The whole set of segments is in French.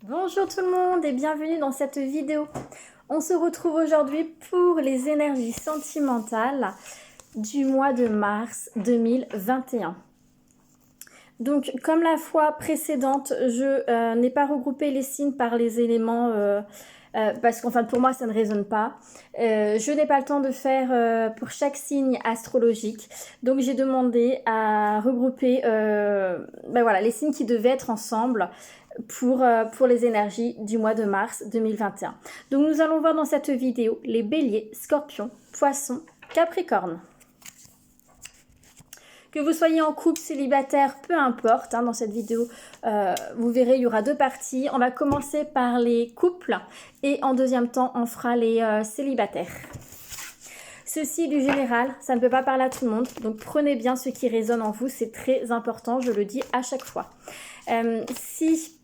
Bonjour tout le monde et bienvenue dans cette vidéo. On se retrouve aujourd'hui pour les énergies sentimentales du mois de mars 2021. Donc comme la fois précédente, je n'ai pas regroupé les signes par les éléments parce qu'enfin pour moi ça ne résonne pas. Je n'ai pas le temps de faire pour chaque signe astrologique. Donc j'ai demandé à regrouper voilà, les signes qui devaient être ensemble pour les énergies du mois de mars 2021. Donc nous allons voir dans cette vidéo les béliers, scorpions, poissons, capricornes. Que vous soyez en couple, célibataire, peu importe, dans cette vidéo, vous verrez, il y aura deux parties. On va commencer par les couples et en deuxième temps, on fera les célibataires. Ceci du général, ça ne peut pas parler à tout le monde, donc prenez bien ce qui résonne en vous, c'est très important, je le dis à chaque fois. Si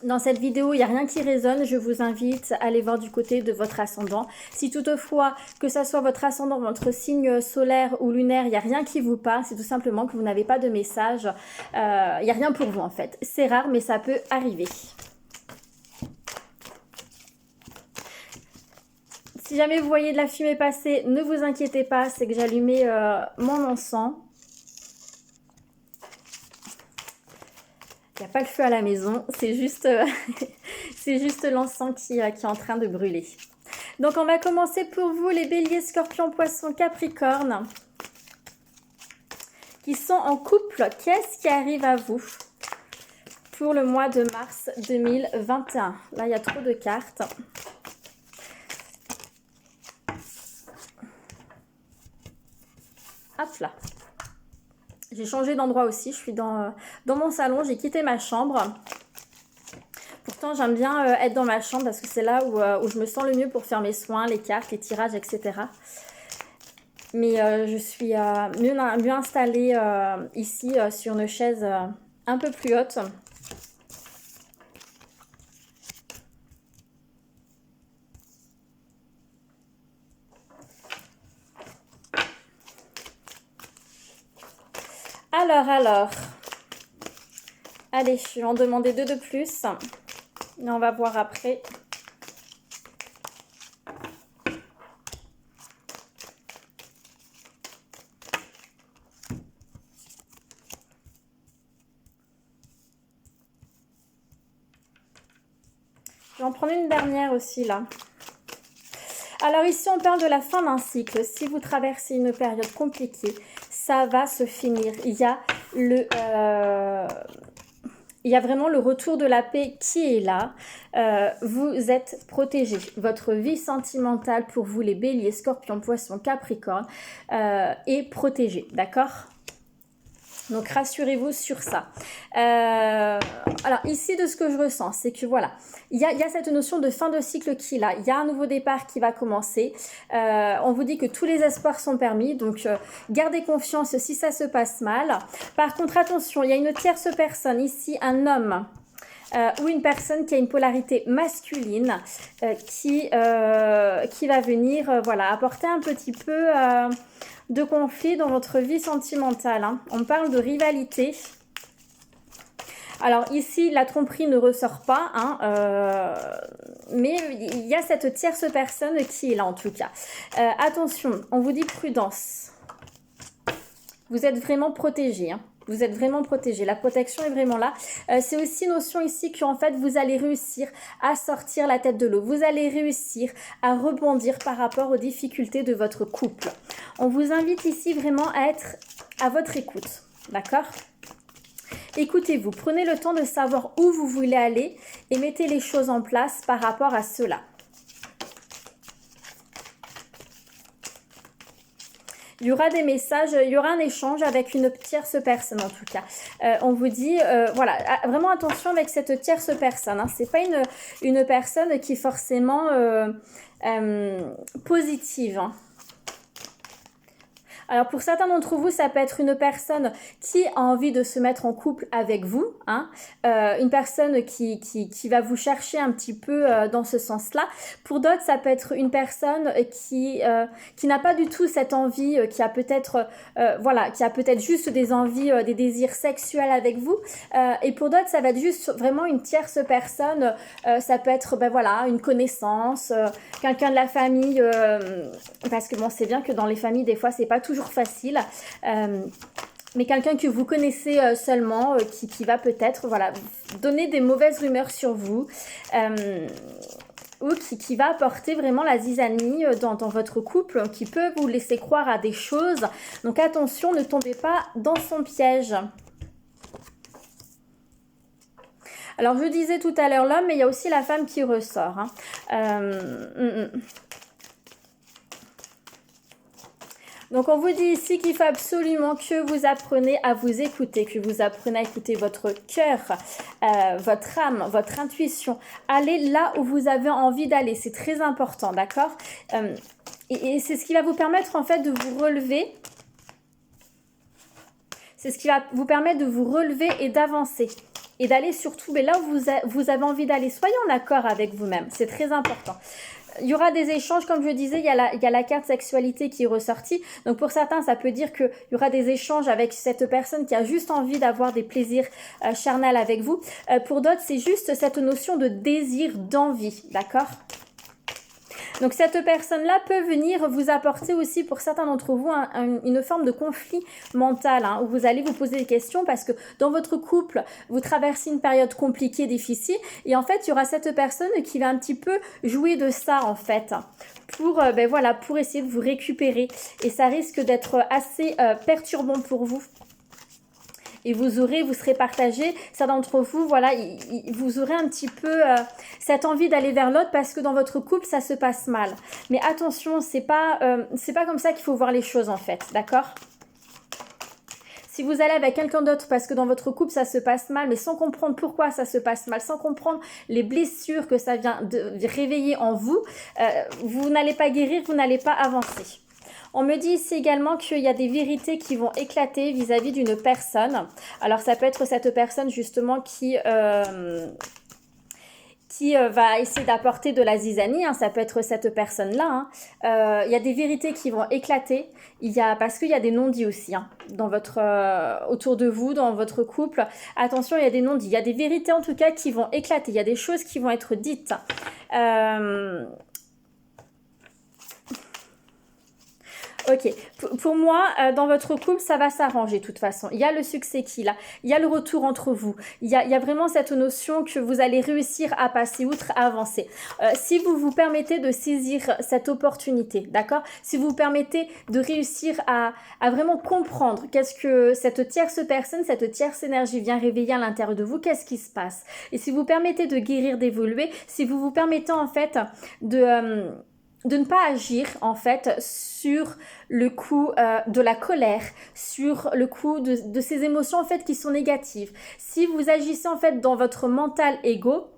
dans cette vidéo, il n'y a rien qui résonne, je vous invite à aller voir du côté de votre ascendant. Si toutefois, que ça soit votre ascendant, votre signe solaire ou lunaire, il n'y a rien qui vous parle, c'est tout simplement que vous n'avez pas de message. Il n'y a rien pour vous en fait. C'est rare, mais ça peut arriver. Si jamais vous voyez de la fumée passer, ne vous inquiétez pas, c'est que j'allumais mon encens. Il n'y a pas le feu à la maison, c'est juste, c'est juste l'encens qui est en train de brûler. Donc on va commencer pour vous les béliers, scorpions, poissons, capricornes qui sont en couple. Qu'est-ce qui arrive à vous pour le mois de mars 2021? Là il y a trop de cartes. Hop là. J'ai changé d'endroit aussi, je suis dans mon salon, j'ai quitté ma chambre. Pourtant, j'aime bien être dans ma chambre parce que c'est là où je me sens le mieux pour faire mes soins, les cartes, les tirages, etc. Mais je suis mieux installée ici sur une chaise un peu plus haute. Alors. Allez, je vais en demander deux de plus. Et on va voir après. Je vais en prendre une dernière aussi là. Alors ici, on parle de la fin d'un cycle. Si vous traversez une période compliquée, ça va se finir. Il y a vraiment le retour de la paix qui est là. Vous êtes protégés. Votre vie sentimentale pour vous, les béliers, scorpions, poissons, capricornes, est protégée. D'accord ? Donc rassurez-vous sur ça. Alors ici, de ce que je ressens, c'est que voilà, il y a cette notion de fin de cycle qui est là. Il y a un nouveau départ qui va commencer. On vous dit que tous les espoirs sont permis. Donc gardez confiance si ça se passe mal. Par contre, attention, il y a une tierce personne ici, un homme. Ou une personne qui a une polarité masculine qui va venir voilà, apporter un petit peu de conflit dans votre vie sentimentale. On parle de rivalité. Alors ici, la tromperie ne ressort pas, mais il y a cette tierce personne qui est là en tout cas. Attention, on vous dit prudence. Vous êtes vraiment protégé. Vous êtes vraiment protégé. La protection est vraiment là. C'est aussi notion ici qu'en fait, vous allez réussir à sortir la tête de l'eau. Vous allez réussir à rebondir par rapport aux difficultés de votre couple. On vous invite ici vraiment à être à votre écoute. D'accord ? Écoutez-vous. Prenez le temps de savoir où vous voulez aller et mettez les choses en place par rapport à cela. Il y aura des messages, il y aura un échange avec une tierce personne en tout cas. On vous dit, voilà, vraiment attention avec cette tierce personne. C'est pas une personne qui est forcément positive. Alors pour certains d'entre vous, ça peut être une personne qui a envie de se mettre en couple avec vous, hein, une personne qui va vous chercher un petit peu dans ce sens-là. Pour d'autres, ça peut être une personne qui n'a pas du tout cette envie, qui a peut-être voilà, qui a peut-être juste des envies, des désirs sexuels avec vous. Et pour d'autres, ça va être juste vraiment une tierce personne. Ça peut être ben voilà, une connaissance, quelqu'un de la famille, parce que bon, c'est bien que dans les familles, des fois, c'est pas toujours facile. Mais quelqu'un que vous connaissez seulement, qui va peut-être voilà, donner des mauvaises rumeurs sur vous, ou qui va apporter vraiment la zizanie dans votre couple, qui peut vous laisser croire à des choses. Donc attention, ne tombez pas dans son piège. Alors je disais tout à l'heure l'homme, mais il y a aussi la femme qui ressort. Hein. Donc on vous dit ici qu'il faut absolument que vous appreniez à vous écouter, que vous appreniez à écouter votre cœur, votre âme, votre intuition. Allez là où vous avez envie d'aller, c'est très important, d'accord? Et c'est ce qui va vous permettre en fait de vous relever. C'est ce qui va vous permettre de vous relever et d'avancer. Et d'aller surtout mais là où vous avez envie d'aller. Soyez en accord avec vous-même, c'est très important. Il y aura des échanges, comme je disais, il y a la carte sexualité qui est ressortie. Donc pour certains, ça peut dire qu'il y aura des échanges avec cette personne qui a juste envie d'avoir des plaisirs charnels avec vous. Pour d'autres, c'est juste cette notion de désir, d'envie, d'accord ? Donc cette personne-là peut venir vous apporter aussi pour certains d'entre vous une forme de conflit mental, hein, où vous allez vous poser des questions parce que dans votre couple, vous traversez une période compliquée, difficile, et en fait, il y aura cette personne qui va un petit peu jouer de ça en fait. Pour, ben voilà, pour essayer de vous récupérer. Et ça risque d'être assez perturbant pour vous. Et vous serez partagé, ça d'entre vous, voilà, vous aurez un petit peu cette envie d'aller vers l'autre parce que dans votre couple, ça se passe mal. Mais attention, c'est pas comme ça qu'il faut voir les choses en fait, d'accord ? Si vous allez avec quelqu'un d'autre parce que dans votre couple, ça se passe mal, mais sans comprendre pourquoi ça se passe mal, sans comprendre les blessures que ça vient de réveiller en vous, vous n'allez pas guérir, vous n'allez pas avancer. On me dit ici également qu'il y a des vérités qui vont éclater vis-à-vis d'une personne. Alors ça peut être cette personne justement qui va essayer d'apporter de la zizanie, hein, ça peut être cette personne-là. Hein. Il y a des vérités qui vont éclater, parce qu'il y a des non-dits aussi, hein, dans autour de vous, dans votre couple. Attention, il y a des non-dits, il y a des vérités en tout cas qui vont éclater, il y a des choses qui vont être dites. Ok, pour moi, dans votre couple, ça va s'arranger de toute façon. Il y a le succès qui est là, il y a le retour entre vous, il y a vraiment cette notion que vous allez réussir à passer outre, à avancer. Si vous vous permettez de saisir cette opportunité, d'accord ? Si vous vous permettez de réussir à vraiment comprendre qu'est-ce que cette tierce personne, cette tierce énergie vient réveiller à l'intérieur de vous, qu'est-ce qui se passe ? Et si vous permettez de guérir, d'évoluer, si vous vous permettez en fait de ne pas agir en fait sur le coup de la colère, sur le coup de ces émotions en fait qui sont négatives. Si vous agissez en fait dans votre mental égo,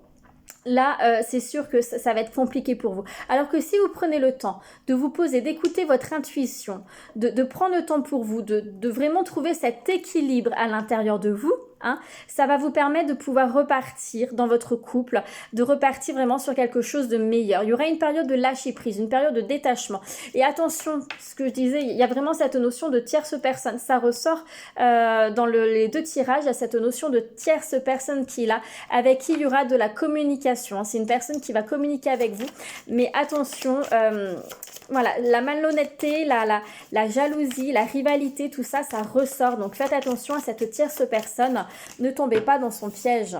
là, c'est sûr que ça va être compliqué pour vous. Alors que si vous prenez le temps de vous poser, d'écouter votre intuition, de prendre le temps pour vous, de vraiment trouver cet équilibre à l'intérieur de vous, hein, ça va vous permettre de pouvoir repartir dans votre couple, de repartir vraiment sur quelque chose de meilleur. Il y aura une période de lâcher prise, une période de détachement. Et attention, ce que je disais, il y a vraiment cette notion de tierce personne. Ça ressort dans les deux tirages, il y a cette notion de tierce personne qui est là, avec qui il y aura de la communication. C'est une personne qui va communiquer avec vous. Mais attention, voilà, la malhonnêteté, la jalousie, la rivalité, tout ça, ça ressort. Donc faites attention à cette tierce personne. Ne tombez pas dans son piège.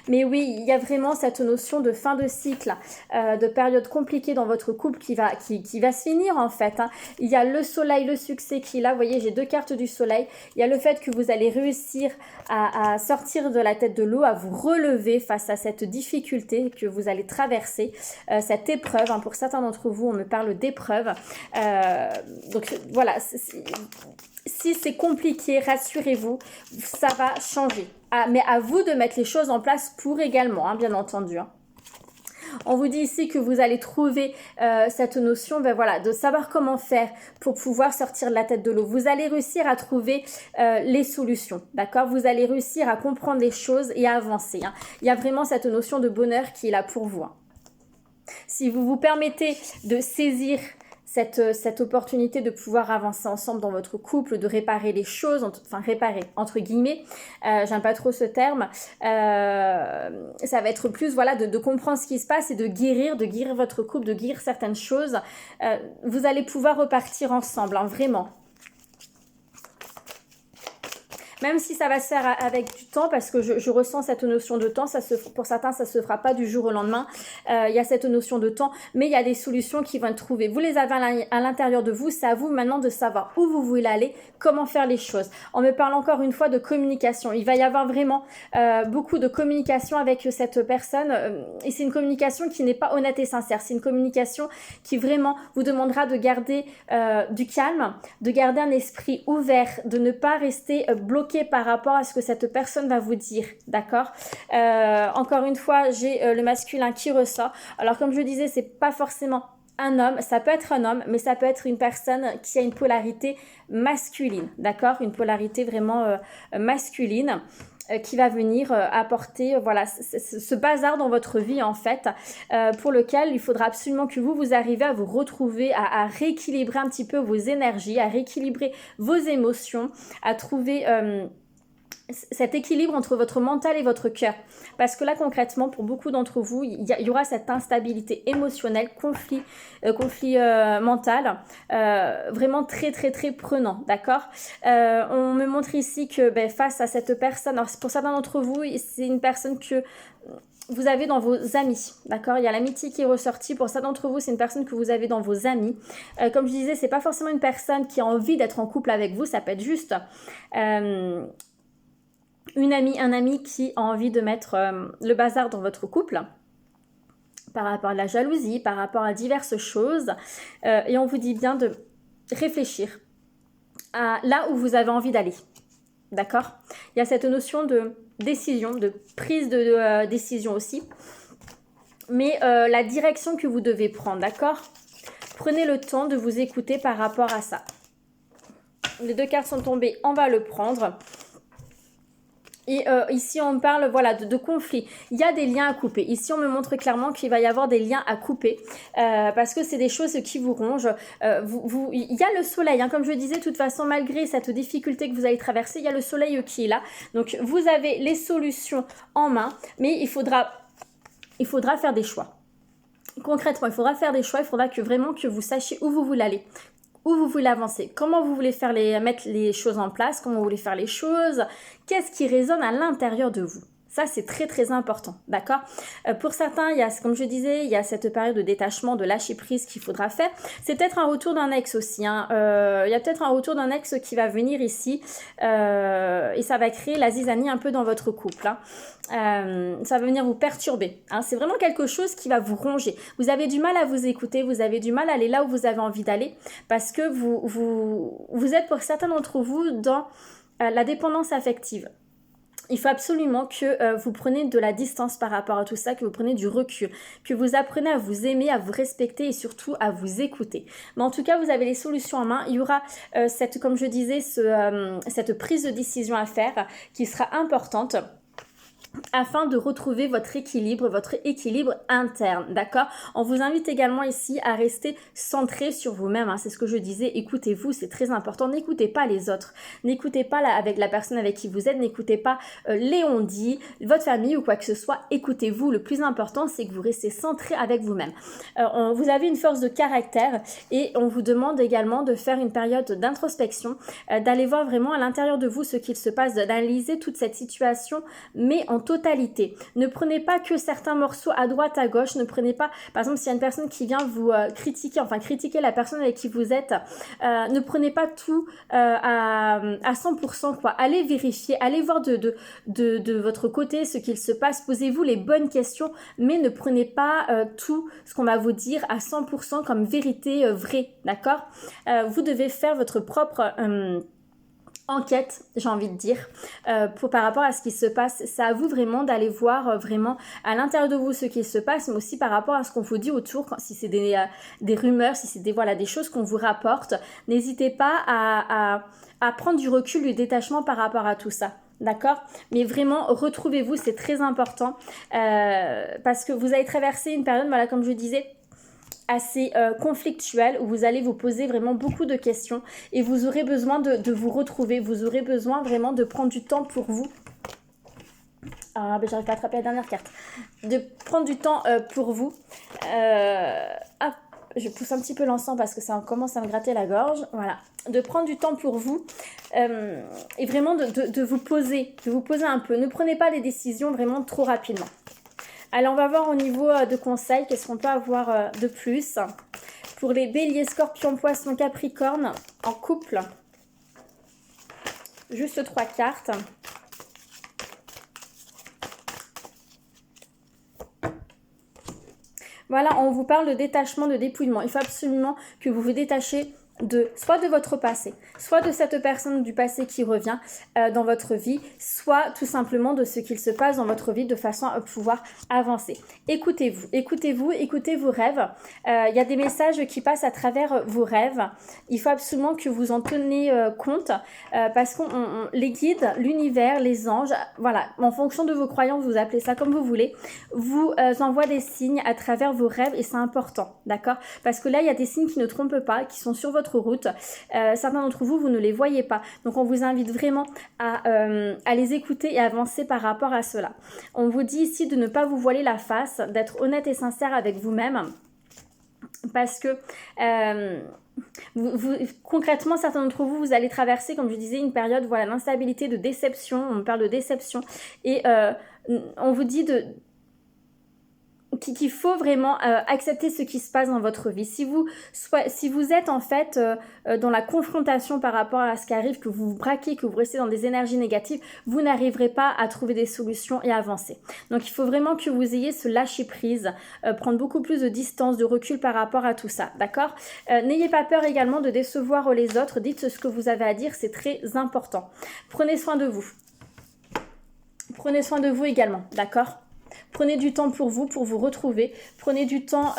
Mais oui, il y a vraiment cette notion de fin de cycle, de période compliquée dans votre couple qui va se finir en fait. Hein. Il y a le soleil, le succès qui est là. Vous voyez, j'ai deux cartes du soleil. Il y a le fait que vous allez réussir à sortir de la tête de l'eau, à vous relever face à cette difficulté que vous allez traverser, cette épreuve. Hein. Pour certains d'entre vous, on me parle d'épreuve. Donc voilà, si c'est compliqué, rassurez-vous, ça va changer. Mais à vous de mettre les choses en place pour également, hein, bien entendu. Hein. On vous dit ici que vous allez trouver cette notion, ben voilà, de savoir comment faire pour pouvoir sortir de la tête de l'eau. Vous allez réussir à trouver les solutions, d'accord? Vous allez réussir à comprendre les choses et à avancer, hein. Il y a vraiment cette notion de bonheur qui est là pour vous, hein. Si vous vous permettez de saisir cette opportunité de pouvoir avancer ensemble dans votre couple, de réparer les choses, enfin réparer entre guillemets, j'aime pas trop ce terme, ça va être plus voilà de comprendre ce qui se passe et de guérir votre couple, de guérir certaines choses. Vous allez pouvoir repartir ensemble, hein, vraiment. Même si ça va se faire avec du temps, parce que je ressens cette notion de temps, pour certains, ça se fera pas du jour au lendemain. Il y a cette notion de temps, mais il y a des solutions qui vont être trouvées. Vous les avez à l'intérieur de vous, c'est à vous maintenant de savoir où vous voulez aller, comment faire les choses. On me parle encore une fois de communication. Il va y avoir vraiment beaucoup de communication avec cette personne, et c'est une communication qui n'est pas honnête et sincère. C'est une communication qui vraiment vous demandera de garder du calme, de garder un esprit ouvert, de ne pas rester bloqué par rapport à ce que cette personne va vous dire, d'accord? Encore une fois, j'ai le masculin qui ressort. Alors comme je disais, c'est pas forcément un homme, ça peut être un homme, mais ça peut être une personne qui a une polarité masculine, d'accord? Une polarité vraiment masculine qui va venir apporter voilà ce bazar dans votre vie en fait, pour lequel il faudra absolument que vous arrivez à vous retrouver, à rééquilibrer un petit peu vos énergies, à rééquilibrer vos émotions, à trouver cet équilibre entre votre mental et votre cœur. Parce que là, concrètement, pour beaucoup d'entre vous, il y aura cette instabilité émotionnelle, conflit mental, vraiment très, très, très prenant, d'accord? On me montre ici que face à cette personne, alors pour certains d'entre vous, c'est une personne que vous avez dans vos amis, d'accord? Il y a l'amitié qui est ressortie. Pour certains d'entre vous, c'est une personne que vous avez dans vos amis. Comme je disais, c'est pas forcément une personne qui a envie d'être en couple avec vous, ça peut être juste une amie, un ami qui a envie de mettre le bazar dans votre couple par rapport à la jalousie, par rapport à diverses choses. Et on vous dit bien de réfléchir à là où vous avez envie d'aller. D'accord? Il y a cette notion de décision, de prise de décision aussi. Mais la direction que vous devez prendre, d'accord? Prenez le temps de vous écouter par rapport à ça. Les deux cartes sont tombées, on va le prendre. Et ici, on parle voilà, de conflits. Il y a des liens à couper. Ici, on me montre clairement qu'il va y avoir des liens à couper parce que c'est des choses qui vous rongent. Il y a le soleil, hein, comme je disais, de toute façon, malgré cette difficulté que vous allez traverser, il y a le soleil qui est là. Donc, vous avez les solutions en main, mais il faudra faire des choix. Concrètement, il faudra faire des choix. Il faudra vraiment que vous sachiez où vous voulez aller, où vous voulez avancer, comment vous voulez mettre les choses en place, comment vous voulez faire les choses, qu'est-ce qui résonne à l'intérieur de vous. Ça, c'est très, très important, d'accord? Pour certains, il y a, comme je disais, il y a cette période de détachement, de lâcher prise qu'il faudra faire. C'est peut-être un retour d'un ex aussi, hein. Il y a peut-être un retour d'un ex qui va venir ici et ça va créer la zizanie un peu dans votre couple, hein. Ça va venir vous perturber, hein. C'est vraiment quelque chose qui va vous ronger. Vous avez du mal à vous écouter, vous avez du mal à aller là où vous avez envie d'aller parce que vous êtes pour certains d'entre vous dans la dépendance affective. Il faut absolument que vous preniez de la distance par rapport à tout ça, que vous preniez du recul, que vous apprenez à vous aimer, à vous respecter et surtout à vous écouter. Mais en tout cas, vous avez les solutions en main. Il y aura comme je disais, cette prise de décision à faire qui sera importante afin de retrouver votre équilibre interne, d'accord? On vous invite également ici à rester centré sur vous-même, hein, c'est ce que je disais, écoutez-vous, c'est très important, n'écoutez pas les autres, n'écoutez pas avec la personne avec qui vous êtes, n'écoutez pas les on-dit, votre famille ou quoi que ce soit, écoutez-vous, le plus important c'est que vous restez centré avec vous-même. Vous avez une force de caractère et on vous demande également de faire une période d'introspection, d'aller voir vraiment à l'intérieur de vous ce qu'il se passe, d'analyser toute cette situation, mais en totalité. Ne prenez pas que certains morceaux à droite, à gauche. Ne prenez pas, par exemple, s'il y a une personne qui vient vous critiquer la personne avec qui vous êtes, ne prenez pas tout à 100%, quoi. Allez vérifier, allez voir de votre côté ce qu'il se passe. Posez-vous les bonnes questions, mais ne prenez pas tout ce qu'on va vous dire à 100% comme vérité vraie, d'accord? Vous devez faire votre propre en quête, j'ai envie de dire, par rapport à ce qui se passe. C'est à vous vraiment d'aller voir vraiment à l'intérieur de vous ce qui se passe, mais aussi par rapport à ce qu'on vous dit autour, si c'est des rumeurs, si c'est des choses qu'on vous rapporte. N'hésitez pas à prendre du recul, du détachement par rapport à tout ça. D'accord? Mais vraiment, retrouvez-vous, c'est très important parce que vous allez traverser une période, voilà, comme je disais, assez conflictuelle où vous allez vous poser vraiment beaucoup de questions et vous aurez besoin de vous retrouver, vous aurez besoin vraiment de prendre du temps pour vous. Ah ben j'arrive pas à attraper la dernière carte. De prendre du temps pour vous. Je pousse un petit peu l'encens parce que ça commence à me gratter la gorge. Voilà. De prendre du temps pour vous et vraiment de vous poser un peu. Ne prenez pas les décisions vraiment trop rapidement. Alors, on va voir au niveau de conseils, qu'est-ce qu'on peut avoir de plus. Pour les béliers, scorpions, poissons, capricorne, en couple. Juste 3 cartes. Voilà, on vous parle de détachement, de dépouillement. Il faut absolument que vous vous détachiez soit de votre passé, soit de cette personne du passé qui revient dans votre vie, soit tout simplement de ce qu'il se passe dans votre vie de façon à pouvoir avancer. Écoutez vos rêves. Il y a des messages qui passent à travers vos rêves. Il faut absolument que vous en teniez compte parce qu'on les guides, l'univers, les anges, voilà, en fonction de vos croyances, vous appelez ça comme vous voulez, vous envoient des signes à travers vos rêves et c'est important, d'accord? Parce que là, il y a des signes qui ne trompent pas, qui sont sur votre route. Certains d'entre vous, vous ne les voyez pas. Donc, on vous invite vraiment à les écouter et avancer par rapport à cela. On vous dit ici de ne pas vous voiler la face, d'être honnête et sincère avec vous-même. Parce que concrètement, certains d'entre vous, vous allez traverser, comme je disais, une période, voilà, d'instabilité, de déception. On parle de déception. Et on vous dit qu'il faut vraiment accepter ce qui se passe dans votre vie. Si vous êtes en fait dans la confrontation par rapport à ce qui arrive, que vous vous braquez, que vous restez dans des énergies négatives, vous n'arriverez pas à trouver des solutions et avancer. Donc il faut vraiment que vous ayez ce lâcher prise, prendre beaucoup plus de distance, de recul par rapport à tout ça, d'accord? N'ayez pas peur également de décevoir les autres, dites ce que vous avez à dire, c'est très important. Prenez soin de vous. Prenez soin de vous également, d'accord? Prenez du temps pour vous retrouver. Prenez du temps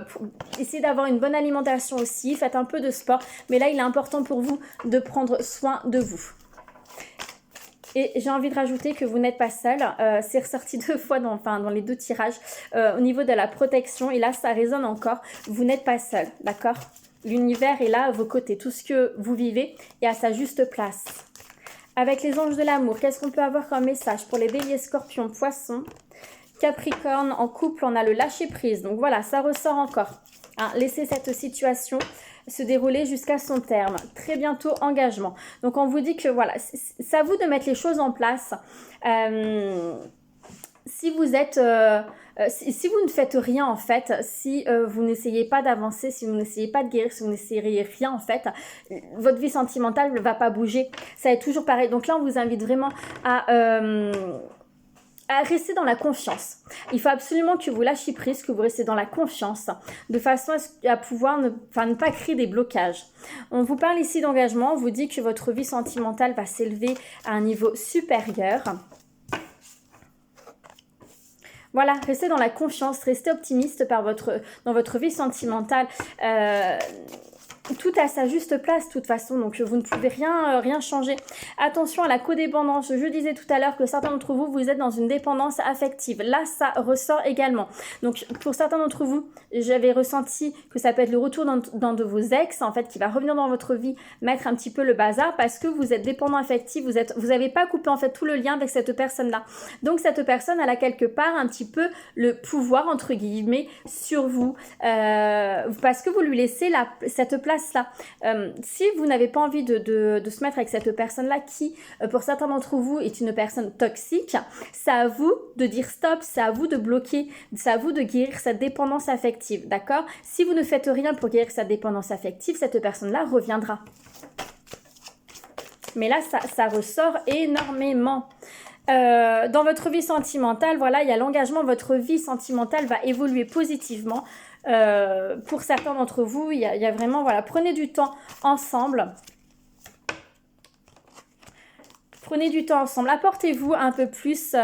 pour essayer d'avoir une bonne alimentation aussi. Faites un peu de sport. Mais là, il est important pour vous de prendre soin de vous. Et j'ai envie de rajouter que vous n'êtes pas seul. C'est ressorti 2 fois dans les 2 tirages au niveau de la protection. Et là, ça résonne encore. Vous n'êtes pas seul, d'accord? L'univers est là à vos côtés. Tout ce que vous vivez est à sa juste place. Avec les anges de l'amour, qu'est-ce qu'on peut avoir comme message pour les béliers, scorpions, poissons, Capricorne, en couple, on a le lâcher prise. Donc voilà, ça ressort encore. Hein, laissez cette situation se dérouler jusqu'à son terme. Très bientôt, engagement. Donc on vous dit que voilà, c'est à vous de mettre les choses en place. Si vous êtes... si vous ne faites rien en fait, si vous n'essayez pas d'avancer, si vous n'essayez pas de guérir, si vous n'essayez rien en fait, votre vie sentimentale ne va pas bouger. Ça va être toujours pareil. Donc là, on vous invite vraiment à rester dans la confiance. Il faut absolument que vous lâchiez prise, que vous restez dans la confiance, de façon à pouvoir ne pas créer des blocages. On vous parle ici d'engagement, on vous dit que votre vie sentimentale va s'élever à un niveau supérieur. Voilà, restez dans la confiance, restez optimiste dans votre vie sentimentale. Tout à sa juste place de toute façon, donc vous ne pouvez rien changer. Attention à la codépendance. Je disais tout à l'heure que certains d'entre vous, vous êtes dans une dépendance affective. Là, ça ressort également. Donc pour certains d'entre vous, j'avais ressenti que ça peut être le retour d'un de vos ex, en fait, qui va revenir dans votre vie, mettre un petit peu le bazar parce que vous êtes dépendant affectif, vous n'avez pas coupé en fait tout le lien avec cette personne-là. Donc cette personne, elle a quelque part un petit peu le pouvoir, entre guillemets, sur vous parce que vous lui laissez cette place-là. Si vous n'avez pas envie de se mettre avec cette personne-là qui, pour certains d'entre vous, est une personne toxique, c'est à vous de dire stop, c'est à vous de bloquer, c'est à vous de guérir cette dépendance affective, d'accord? Si vous ne faites rien pour guérir cette dépendance affective, cette personne-là reviendra. Mais là, ça ressort énormément. Dans votre vie sentimentale, voilà, il y a l'engagement, votre vie sentimentale va évoluer positivement. Pour certains d'entre vous, il y a vraiment, voilà, prenez du temps ensemble. Prenez du temps ensemble, apportez-vous un peu plus,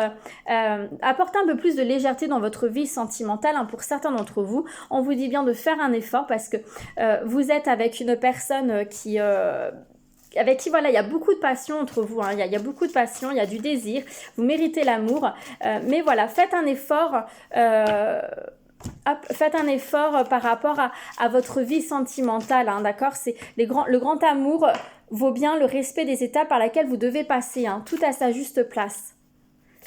apportez un peu plus de légèreté dans votre vie sentimentale. Hein, pour certains d'entre vous, on vous dit bien de faire un effort parce que vous êtes avec une personne avec qui, voilà, il y a beaucoup de passion entre vous, hein. Il y a beaucoup de passion, il y a du désir, vous méritez l'amour, mais voilà, faites un effort, faites un effort par rapport à votre vie sentimentale, hein, d'accord? Le grand amour vaut bien le respect des étapes par lesquelles vous devez passer, hein, tout à sa juste place.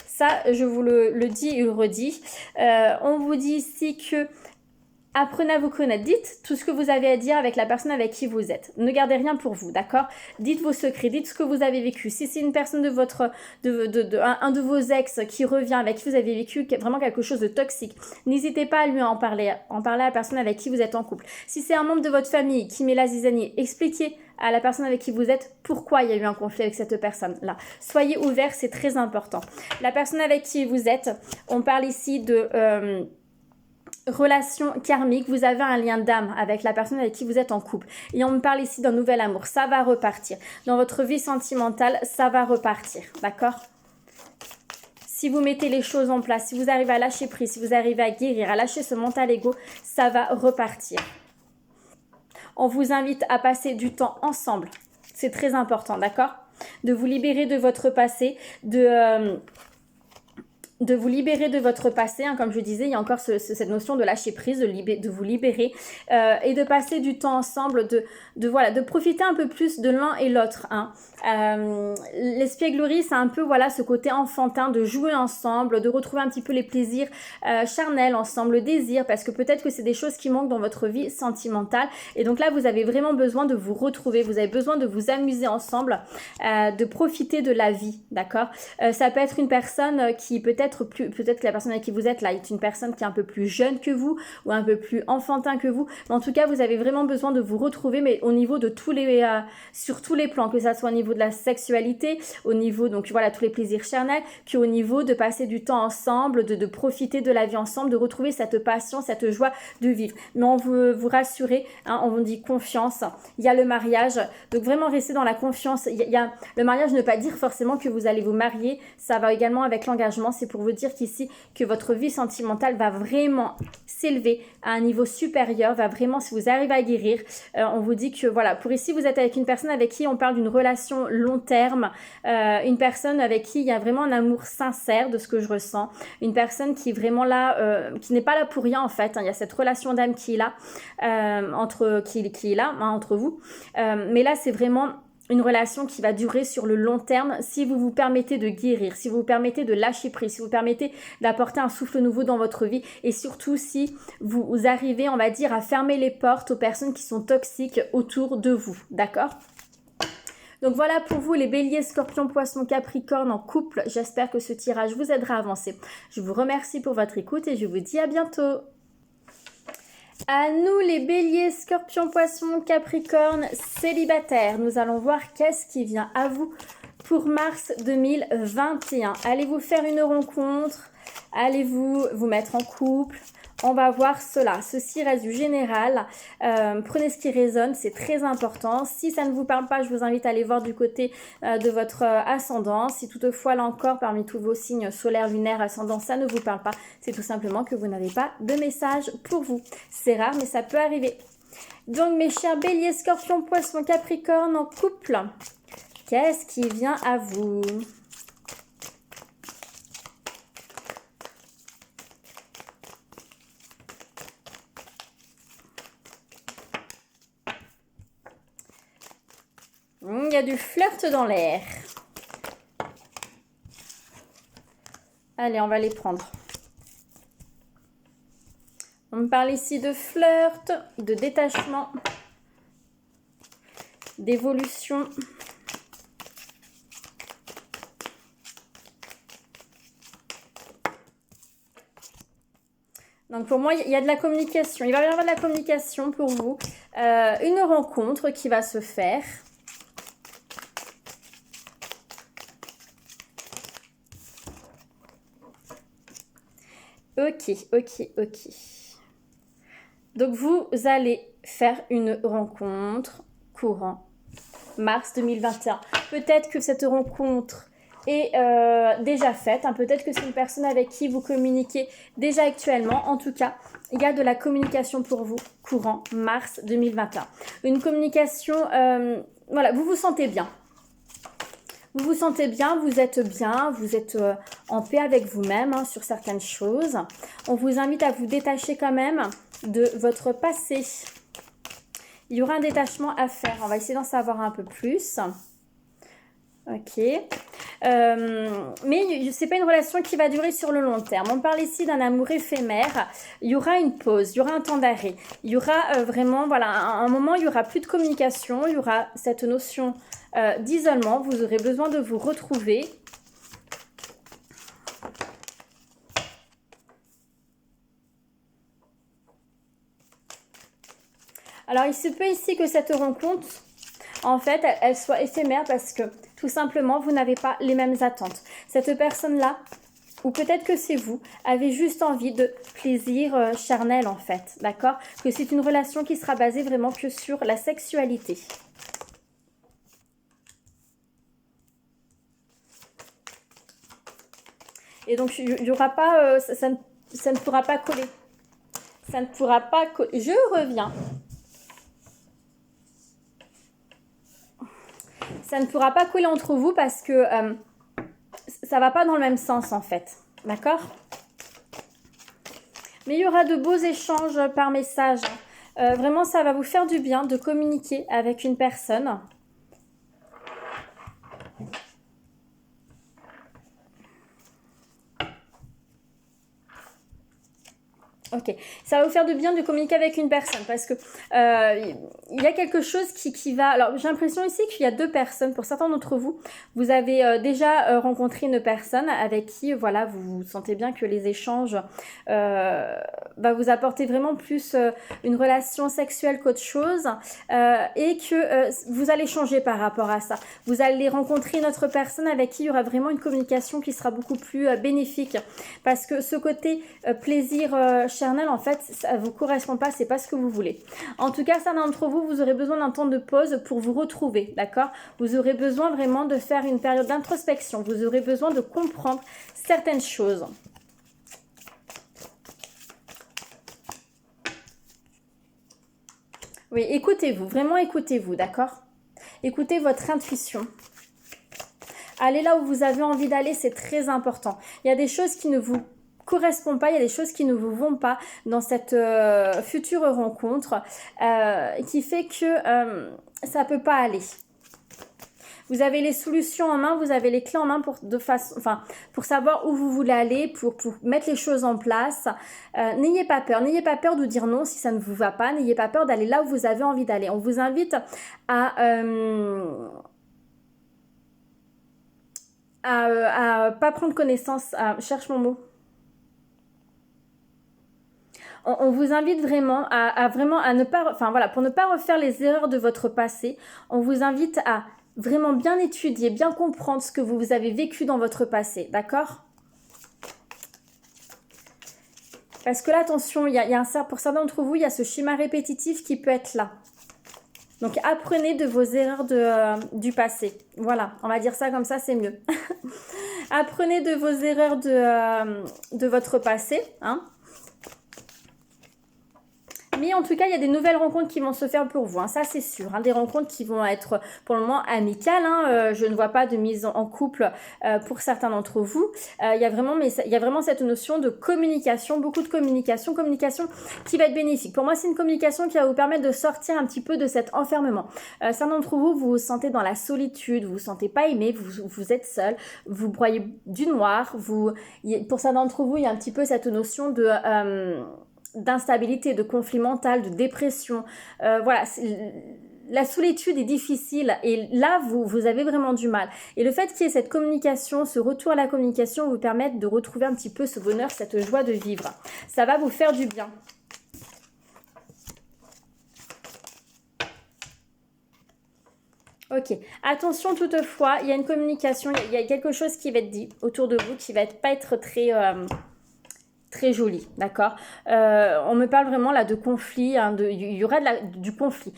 Ça, je vous le dis et le redis. On vous dit ici que apprenez à vous connaître. Dites tout ce que vous avez à dire avec la personne avec qui vous êtes. Ne gardez rien pour vous, d'accord? Dites vos secrets, dites ce que vous avez vécu. Si c'est une personne un de vos ex qui revient, avec qui vous avez vécu vraiment quelque chose de toxique, n'hésitez pas à lui en parler à la personne avec qui vous êtes en couple. Si c'est un membre de votre famille qui met la zizanie, expliquez à la personne avec qui vous êtes pourquoi il y a eu un conflit avec cette personne-là. Soyez ouvert, c'est très important. La personne avec qui vous êtes, on parle ici de relation karmique, vous avez un lien d'âme avec la personne avec qui vous êtes en couple. Et on me parle ici d'un nouvel amour, ça va repartir. Dans votre vie sentimentale, ça va repartir, d'accord? Si vous mettez les choses en place, si vous arrivez à lâcher prise, si vous arrivez à guérir, à lâcher ce mental ego, ça va repartir. On vous invite à passer du temps ensemble. C'est très important, d'accord? De vous libérer de votre passé, de vous libérer de votre passé, hein, comme je disais, il y a encore cette notion de lâcher prise, de vous libérer et de passer du temps ensemble, de profiter un peu plus de l'un et l'autre. Hein. L'espièglerie, c'est un peu voilà ce côté enfantin de jouer ensemble, de retrouver un petit peu les plaisirs charnels ensemble, le désir, parce que peut-être que c'est des choses qui manquent dans votre vie sentimentale. Et donc là, vous avez vraiment besoin de vous retrouver, vous avez besoin de vous amuser ensemble, de profiter de la vie, d'accord? Ça peut être une personne qui peut-être que la personne avec qui vous êtes là est une personne qui est un peu plus jeune que vous ou un peu plus enfantin que vous. Mais en tout cas, vous avez vraiment besoin de vous retrouver, mais au niveau de sur tous les plans, que ça soit au niveau de la sexualité, au niveau, donc voilà, tous les plaisirs charnels, qu'au niveau de passer du temps ensemble, de profiter de la vie ensemble, de retrouver cette passion, cette joie de vivre. Mais on veut vous rassurer, hein, on vous dit confiance. Il y a le mariage, donc vraiment rester dans la confiance. Le mariage ne veut pas dire forcément que vous allez vous marier, ça va également avec l'engagement. C'est pour vous dire qu'ici, que votre vie sentimentale va vraiment s'élever à un niveau supérieur, va vraiment, si vous arrivez à guérir, on vous dit que voilà, pour ici, vous êtes avec une personne avec qui on parle d'une relation long terme, une personne avec qui il y a vraiment un amour sincère de ce que je ressens, une personne qui est vraiment là, qui n'est pas là pour rien en fait, hein. Il y a cette relation d'âme qui est là, entre vous, mais là, c'est vraiment une relation qui va durer sur le long terme si vous vous permettez de guérir, si vous vous permettez de lâcher prise, si vous permettez d'apporter un souffle nouveau dans votre vie et surtout si vous arrivez, on va dire, à fermer les portes aux personnes qui sont toxiques autour de vous, d'accord ? Donc voilà pour vous les béliers, scorpions, poissons, capricornes en couple. J'espère que ce tirage vous aidera à avancer. Je vous remercie pour votre écoute et je vous dis à bientôt. À nous les béliers, scorpions, poissons, capricornes, célibataires. Nous allons voir qu'est-ce qui vient à vous pour mars 2021. Allez-vous faire une rencontre? Allez-vous vous mettre en couple? On va voir cela. Ceci reste du général. Prenez ce qui résonne, c'est très important. Si ça ne vous parle pas, je vous invite à aller voir du côté de votre ascendant. Si toutefois, là encore, parmi tous vos signes solaires, lunaires, ascendant, ça ne vous parle pas, c'est tout simplement que vous n'avez pas de message pour vous. C'est rare, mais ça peut arriver. Donc, mes chers béliers, scorpions, poissons, capricornes en couple, qu'est-ce qui vient à vous ? Il y a du flirt dans l'air. Allez, on va les prendre. On me parle ici de flirt, de détachement, d'évolution. Donc pour moi, il y a de la communication. Il va y avoir de la communication pour vous. Une rencontre qui va se faire. Ok. Donc, vous allez faire une rencontre courant mars 2021. Peut-être que cette rencontre est déjà faite. Hein. Peut-être que c'est une personne avec qui vous communiquez déjà actuellement. En tout cas, il y a de la communication pour vous courant mars 2021. Une communication, voilà, vous vous sentez bien. Vous vous sentez bien, vous êtes en paix avec vous-même hein, sur certaines choses. On vous invite à vous détacher quand même de votre passé. Il y aura un détachement à faire. On va essayer d'en savoir un peu plus. Ok. Mais c'est pas une relation qui va durer sur le long terme. On parle ici d'un amour éphémère. Il y aura une pause, il y aura un temps d'arrêt. Il y aura vraiment, voilà, un moment, il y aura plus de communication. Il y aura cette notion d'isolement. Vous aurez besoin de vous retrouver. Alors, il se peut ici que cette rencontre, en fait, elle soit éphémère parce que, tout simplement, vous n'avez pas les mêmes attentes. Cette personne-là, ou peut-être que c'est vous, avez juste envie de plaisir charnel, en fait, d'accord? Que c'est une relation qui sera basée vraiment que sur la sexualité. Et donc, il n'y aura pas, ça ne pourra pas coller. Ça ne pourra pas coller. Je reviens. Ça ne pourra pas coller entre vous parce que ça ne va pas dans le même sens en fait. D'accord? Mais il y aura de beaux échanges par message. Vraiment, ça va vous faire du bien de communiquer avec une personne. Ok, ça va vous faire du bien de communiquer avec une personne parce que il y a quelque chose qui va... Alors, j'ai l'impression ici qu'il y a deux personnes. Pour certains d'entre vous, vous avez déjà rencontré une personne avec qui, voilà, vous sentez bien que les échanges va vous apporter vraiment plus une relation sexuelle qu'autre chose et que vous allez changer par rapport à ça. Vous allez rencontrer une autre personne avec qui il y aura vraiment une communication qui sera beaucoup plus bénéfique parce que ce côté plaisir charnel, en fait, ça vous correspond pas, c'est pas ce que vous voulez. En tout cas, certains d'entre vous, vous aurez besoin d'un temps de pause pour vous retrouver, d'accord? Vous aurez besoin vraiment de faire une période d'introspection. Vous aurez besoin de comprendre certaines choses. Oui, écoutez-vous, vraiment écoutez-vous, d'accord? Écoutez votre intuition. Allez là où vous avez envie d'aller, c'est très important. Il y a des choses qui ne vous correspondent pas, il y a des choses qui ne vous vont pas dans cette future rencontre qui fait que ça peut pas aller. Vous avez les solutions en main, vous avez les clés en main pour savoir où vous voulez aller, pour mettre les choses en place. N'ayez pas peur de dire non si ça ne vous va pas, n'ayez pas peur d'aller là où vous avez envie d'aller. On vous invite à pas prendre connaissance, cherche mon mot. On vous invite vraiment à ne pas, enfin voilà, pour ne pas refaire les erreurs de votre passé, on vous invite à vraiment bien étudier, bien comprendre ce que vous avez vécu dans votre passé, d'accord? Parce que là, attention, pour certains d'entre vous, il y a ce schéma répétitif qui peut être là. Donc, apprenez de vos erreurs du passé. Voilà, on va dire ça comme ça, c'est mieux. Apprenez de vos erreurs de votre passé, hein. Mais en tout cas, il y a des nouvelles rencontres qui vont se faire pour vous, hein, ça c'est sûr. Hein, des rencontres qui vont être pour le moment amicales. Hein, je ne vois pas de mise en couple pour certains d'entre vous. Il y a vraiment cette notion de communication, beaucoup de communication qui va être bénéfique. Pour moi, c'est une communication qui va vous permettre de sortir un petit peu de cet enfermement. Certains d'entre vous, vous vous sentez dans la solitude, vous vous sentez pas aimé, vous êtes seul, vous broyez du noir. Pour certains d'entre vous, il y a un petit peu cette notion d'instabilité, de conflit mental, de dépression. Voilà, la solitude est difficile et là, vous avez vraiment du mal. Et le fait qu'il y ait cette communication, ce retour à la communication vous permettre de retrouver un petit peu ce bonheur, cette joie de vivre. Ça va vous faire du bien. Ok, attention toutefois, il y a une communication, il y a quelque chose qui va être dit autour de vous qui va pas être très joli, d'accord? On me parle vraiment là de conflit, hein, il y aura du conflit.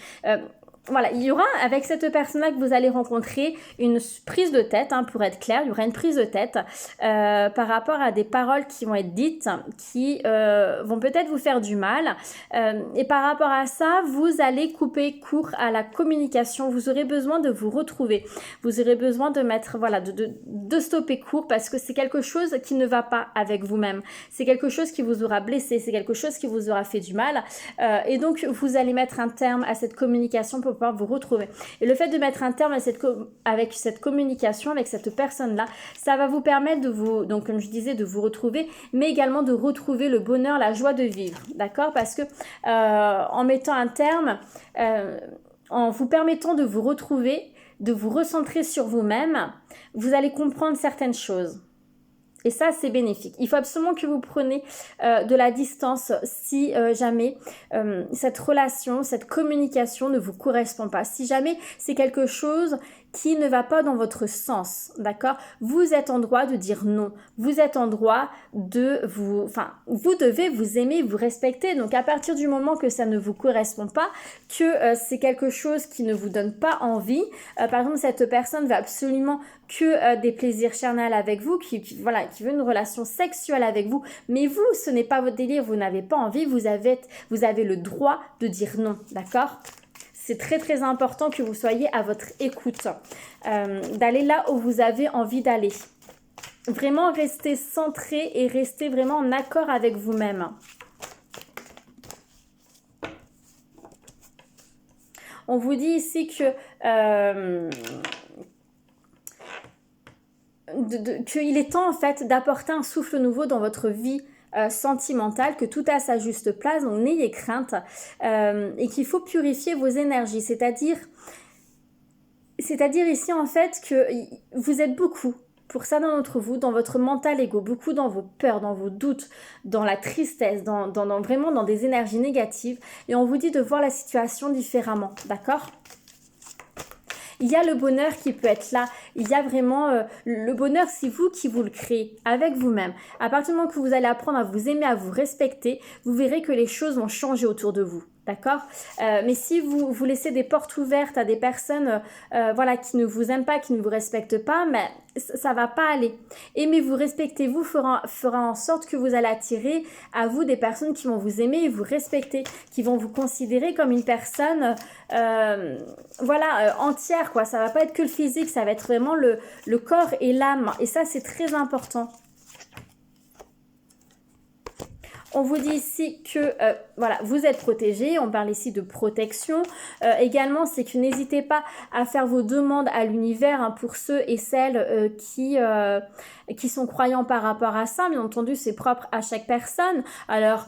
voilà, il y aura avec cette personne-là que vous allez rencontrer une prise de tête, hein, pour être clair, il y aura une prise de tête par rapport à des paroles qui vont être dites, qui vont peut-être vous faire du mal. Et par rapport à ça, vous allez couper court à la communication. Vous aurez besoin de vous retrouver. Vous aurez besoin de mettre, voilà, de stopper court parce que c'est quelque chose qui ne va pas avec vous-même. C'est quelque chose qui vous aura blessé, c'est quelque chose qui vous aura fait du mal. Et donc, vous allez mettre un terme à cette communication pour pouvoir vous retrouver. Et le fait de mettre un terme avec cette communication, avec cette personne-là, ça va vous permettre de vous, donc comme je disais, de vous retrouver, mais également de retrouver le bonheur, la joie de vivre, d'accord? Parce que en mettant un terme, en vous permettant de vous retrouver, de vous recentrer sur vous-même, vous allez comprendre certaines choses. Et ça, c'est bénéfique. Il faut absolument que vous preniez de la distance si jamais cette relation, cette communication ne vous correspond pas. Si jamais c'est quelque chose qui ne va pas dans votre sens, d'accord? Vous êtes en droit de dire non. Vous êtes en droit de vous... Enfin, vous devez vous aimer, vous respecter. Donc, à partir du moment que ça ne vous correspond pas, que c'est quelque chose qui ne vous donne pas envie, par exemple, cette personne veut absolument que des plaisirs charnels avec vous, qui veut une relation sexuelle avec vous, mais vous, ce n'est pas votre délire, vous n'avez pas envie, vous avez le droit de dire non, d'accord? C'est très très important que vous soyez à votre écoute, d'aller là où vous avez envie d'aller. Vraiment rester centré et rester vraiment en accord avec vous-même. On vous dit ici que qu'il est temps en fait d'apporter un souffle nouveau dans votre vie sentimentale, que tout a sa juste place, donc n'ayez crainte et qu'il faut purifier vos énergies, c'est-à-dire ici en fait que vous êtes beaucoup pour ça d'entre vous, dans votre mental ego, beaucoup dans vos peurs, dans vos doutes, dans la tristesse, vraiment dans des énergies négatives, et on vous dit de voir la situation différemment, d'accord ? Il y a le bonheur qui peut être là. Il y a vraiment le bonheur, c'est vous qui vous le créez avec vous-même. À partir du moment que vous allez apprendre à vous aimer, à vous respecter, vous verrez que les choses vont changer autour de vous. D'accord? Mais si vous laissez des portes ouvertes à des personnes qui ne vous aiment pas, qui ne vous respectent pas, mais ça va pas aller. Aimez-vous, respectez-vous fera en sorte que vous allez attirer à vous des personnes qui vont vous aimer et vous respecter, qui vont vous considérer comme une personne entière, quoi. Ça va pas être que le physique, ça va être vraiment le corps et l'âme. Et ça, c'est très important. On vous dit ici que vous êtes protégé, on parle ici de protection. Également, c'est que n'hésitez pas à faire vos demandes à l'univers pour ceux et celles qui sont croyants par rapport à ça. Bien entendu, c'est propre à chaque personne. Alors,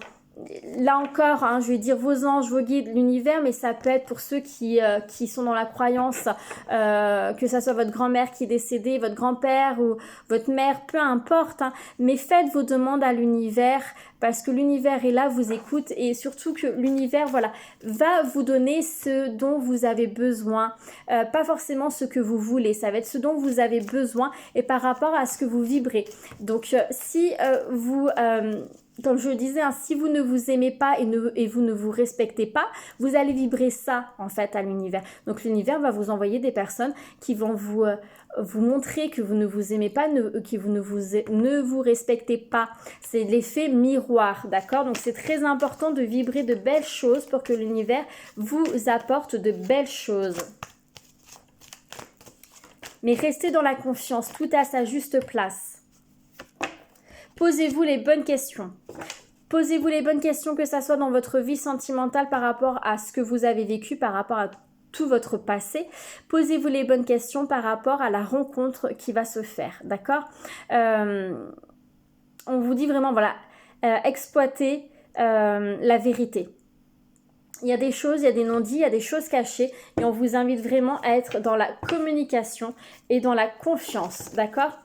là encore, je vais dire vos anges, vos guides, l'univers, mais ça peut être pour ceux qui sont dans la croyance, que ça soit votre grand-mère qui est décédée, votre grand-père ou votre mère, peu importe. Mais faites vos demandes à l'univers parce que l'univers est là, vous écoute et surtout que l'univers, va vous donner ce dont vous avez besoin. Pas forcément ce que vous voulez, ça va être ce dont vous avez besoin et par rapport à ce que vous vibrez. Donc, si vous... comme je le disais, si vous ne vous aimez pas et vous ne vous respectez pas, vous allez vibrer ça en fait à l'univers. Donc l'univers va vous envoyer des personnes qui vont vous montrer que vous ne vous aimez pas, que vous ne vous respectez pas. C'est l'effet miroir, d'accord? Donc c'est très important de vibrer de belles choses pour que l'univers vous apporte de belles choses. Mais restez dans la confiance, tout à sa juste place. Posez-vous les bonnes questions. Posez-vous les bonnes questions, que ça soit dans votre vie sentimentale par rapport à ce que vous avez vécu, par rapport à tout votre passé. Posez-vous les bonnes questions par rapport à la rencontre qui va se faire, d'accord? On vous dit vraiment, exploitez la vérité. Il y a des choses, il y a des non-dits, il y a des choses cachées et on vous invite vraiment à être dans la communication et dans la confiance, d'accord?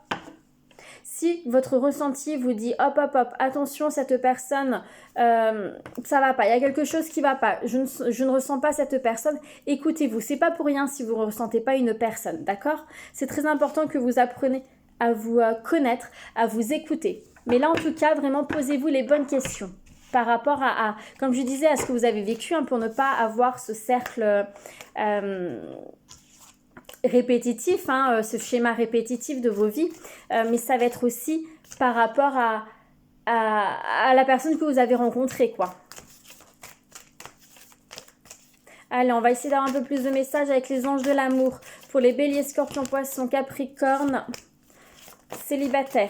Si votre ressenti vous dit hop, attention, cette personne, ça va pas, il y a quelque chose qui va pas, je ne ressens pas cette personne, écoutez-vous, c'est pas pour rien si vous ne ressentez pas une personne, d'accord? C'est très important que vous appreniez à vous connaître, à vous écouter. Mais là, en tout cas, vraiment, posez-vous les bonnes questions. par rapport comme je disais, à ce que vous avez vécu, hein, pour ne pas avoir ce cercle répétitif, hein, ce schéma répétitif de vos vies, mais ça va être aussi par rapport à la personne que vous avez rencontrée, quoi. Allez, on va essayer d'avoir un peu plus de messages avec les anges de l'amour pour les béliers, scorpions, poissons, capricorne, célibataires.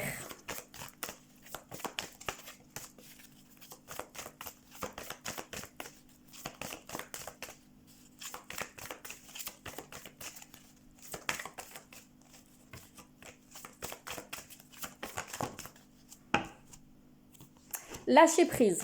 Lâcher prise.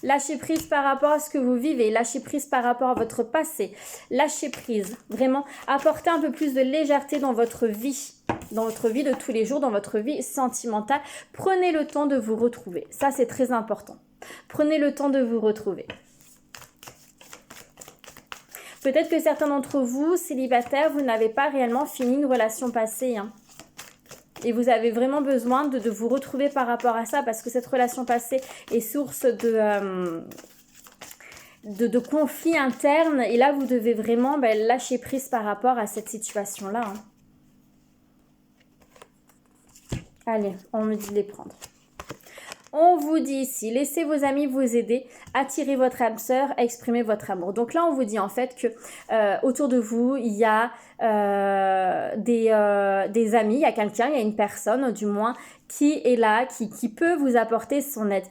Lâcher prise par rapport à ce que vous vivez, lâcher prise par rapport à votre passé, lâcher prise, vraiment apporter un peu plus de légèreté dans votre vie de tous les jours, dans votre vie sentimentale. Prenez le temps de vous retrouver, ça c'est très important. Prenez le temps de vous retrouver. Peut-être que certains d'entre vous, célibataires, vous n'avez pas réellement fini une relation passée, hein. Et vous avez vraiment besoin de vous retrouver par rapport à ça, parce que cette relation passée est source de conflits internes. Et là, vous devez vraiment lâcher prise par rapport à cette situation-là, hein. Allez, on me dit de les prendre. On vous dit ici, laissez vos amis vous aider, attirez votre âme sœur, exprimez votre amour. Donc là, on vous dit en fait que autour de vous, il y a des amis, il y a quelqu'un, il y a une personne du moins qui est là, qui peut vous apporter son aide,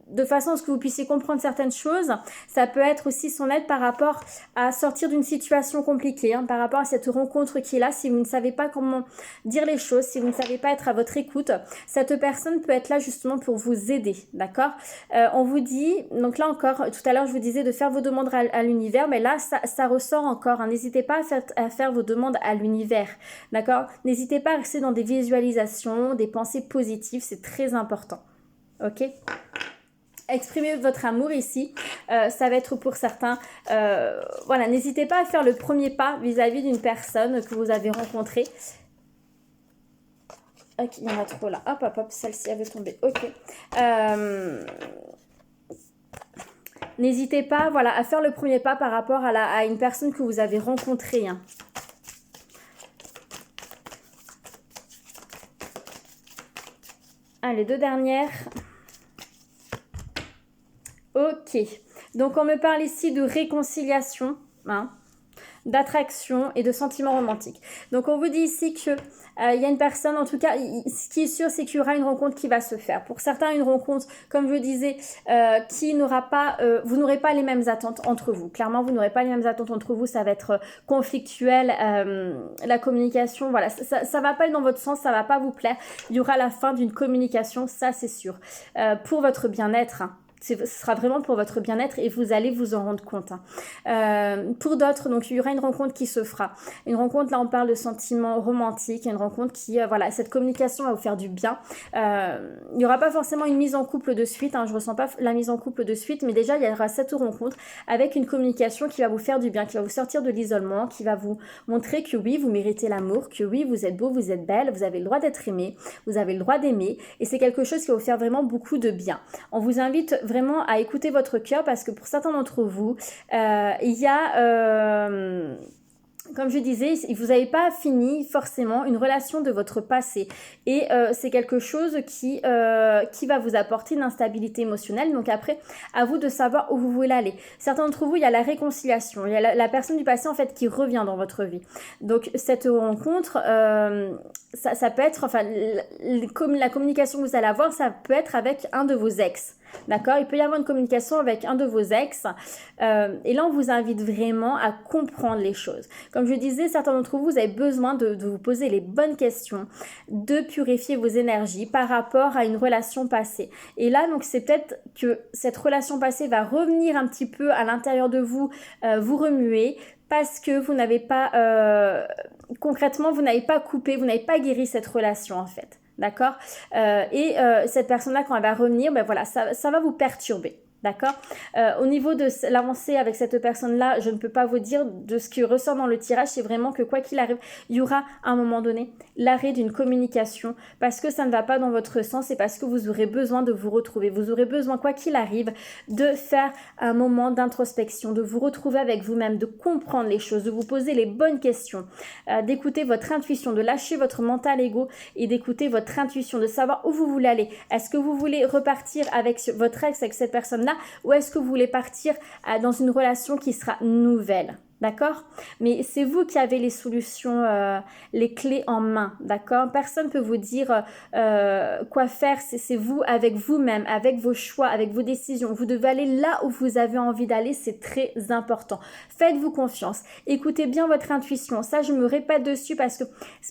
de façon à ce que vous puissiez comprendre certaines choses. Ça peut être aussi son aide par rapport à sortir d'une situation compliquée, hein, par rapport à cette rencontre qui est là. Si vous ne savez pas comment dire les choses, si vous ne savez pas être à votre écoute, cette personne peut être là justement pour vous aider, d'accord? On vous dit, donc là encore, tout à l'heure je vous disais de faire vos demandes à l'univers, mais là ça ressort encore, hein. N'hésitez pas à faire vos demandes à l'univers, d'accord? N'hésitez pas à rester dans des visualisations, des pensées positives, c'est très important, ok? Exprimez votre amour ici, ça va être pour certains, voilà, n'hésitez pas à faire le premier pas vis-à-vis d'une personne que vous avez rencontrée. Ok, il y en a trop là, hop, celle-ci avait tombé, ok. N'hésitez pas, voilà, à faire le premier pas par rapport à une personne que vous avez rencontrée, hein. Ah, les deux dernières. Ok, donc on me parle ici de réconciliation, hein, d'attraction et de sentiments romantiques. Donc on vous dit ici que il y a une personne, en tout cas, ce qui est sûr, c'est qu'il y aura une rencontre qui va se faire. Pour certains, une rencontre, comme je disais, qui n'aura pas, vous n'aurez pas les mêmes attentes entre vous. Clairement, vous n'aurez pas les mêmes attentes entre vous, ça va être conflictuel, la communication, voilà, ça va pas être dans votre sens, ça va pas vous plaire. Il y aura la fin d'une communication, ça c'est sûr, pour votre bien-être, hein. Ce sera vraiment pour votre bien-être et vous allez vous en rendre compte, hein. Pour d'autres, donc il y aura une rencontre qui se fera. Une rencontre, là on parle de sentiments romantiques, une rencontre qui, voilà, cette communication va vous faire du bien. Il n'y aura pas forcément une mise en couple de suite, hein, je ne ressens pas la mise en couple de suite, mais déjà il y aura cette rencontre avec une communication qui va vous faire du bien, qui va vous sortir de l'isolement, qui va vous montrer que oui, vous méritez l'amour, que oui, vous êtes beau, vous êtes belle, vous avez le droit d'être aimé, vous avez le droit d'aimer, et c'est quelque chose qui va vous faire vraiment beaucoup de bien. On vous invite vraiment à écouter votre cœur, parce que pour certains d'entre vous, il y a, comme je disais, vous n'avez pas fini forcément une relation de votre passé, et c'est quelque chose qui va vous apporter une instabilité émotionnelle. Donc après, à vous de savoir où vous voulez aller. Certains d'entre vous, il y a la réconciliation, il y a la personne du passé en fait qui revient dans votre vie. Donc cette rencontre, ça peut être, enfin, la communication que vous allez avoir, ça peut être avec un de vos ex. D'accord, il peut y avoir une communication avec un de vos ex, et là on vous invite vraiment à comprendre les choses. Comme je disais, certains d'entre vous, vous avez besoin de vous poser les bonnes questions, de purifier vos énergies par rapport à une relation passée. Et là donc c'est peut-être que cette relation passée va revenir un petit peu à l'intérieur de vous, vous remuer, parce que vous n'avez pas, concrètement, vous n'avez pas coupé, vous n'avez pas guéri cette relation en fait. D'accord, et cette personne-là, quand elle va revenir, ben voilà, ça va vous perturber. D'accord. Au niveau de l'avancée avec cette personne-là, je ne peux pas vous dire. De ce qui ressort dans le tirage, c'est vraiment que quoi qu'il arrive, il y aura à un moment donné l'arrêt d'une communication parce que ça ne va pas dans votre sens et parce que vous aurez besoin de vous retrouver. Vous aurez besoin, quoi qu'il arrive, de faire un moment d'introspection, de vous retrouver avec vous-même, de comprendre les choses, de vous poser les bonnes questions, d'écouter votre intuition, de lâcher votre mental ego et d'écouter votre intuition, de savoir où vous voulez aller. Est-ce que vous voulez repartir avec votre ex, avec cette personne-là, ou est-ce que vous voulez partir dans une relation qui sera nouvelle? D'accord? Mais c'est vous qui avez les solutions, les clés en main, d'accord? Personne ne peut vous dire quoi faire, c'est vous avec vous-même, avec vos choix, avec vos décisions. Vous devez aller là où vous avez envie d'aller, c'est très important. Faites-vous confiance, écoutez bien votre intuition. Ça, je me répète dessus parce que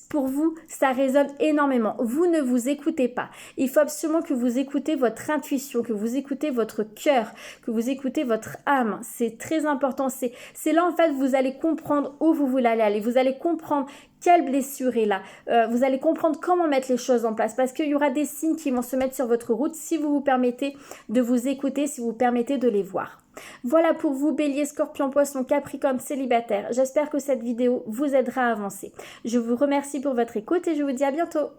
pour vous, ça résonne énormément. Vous ne vous écoutez pas. Il faut absolument que vous écoutez votre intuition, que vous écoutez votre cœur, que vous écoutez votre âme. C'est très important. C'est là, en fait, vous allez comprendre où vous voulez aller. Vous allez comprendre quelle blessure est là. Vous allez comprendre comment mettre les choses en place parce qu'il y aura des signes qui vont se mettre sur votre route si vous vous permettez de vous écouter, si vous vous permettez de les voir. Voilà pour vous, Bélier, Scorpion, Poisson, Capricorne, célibataire. J'espère que cette vidéo vous aidera à avancer. Je vous remercie pour votre écoute et je vous dis à bientôt.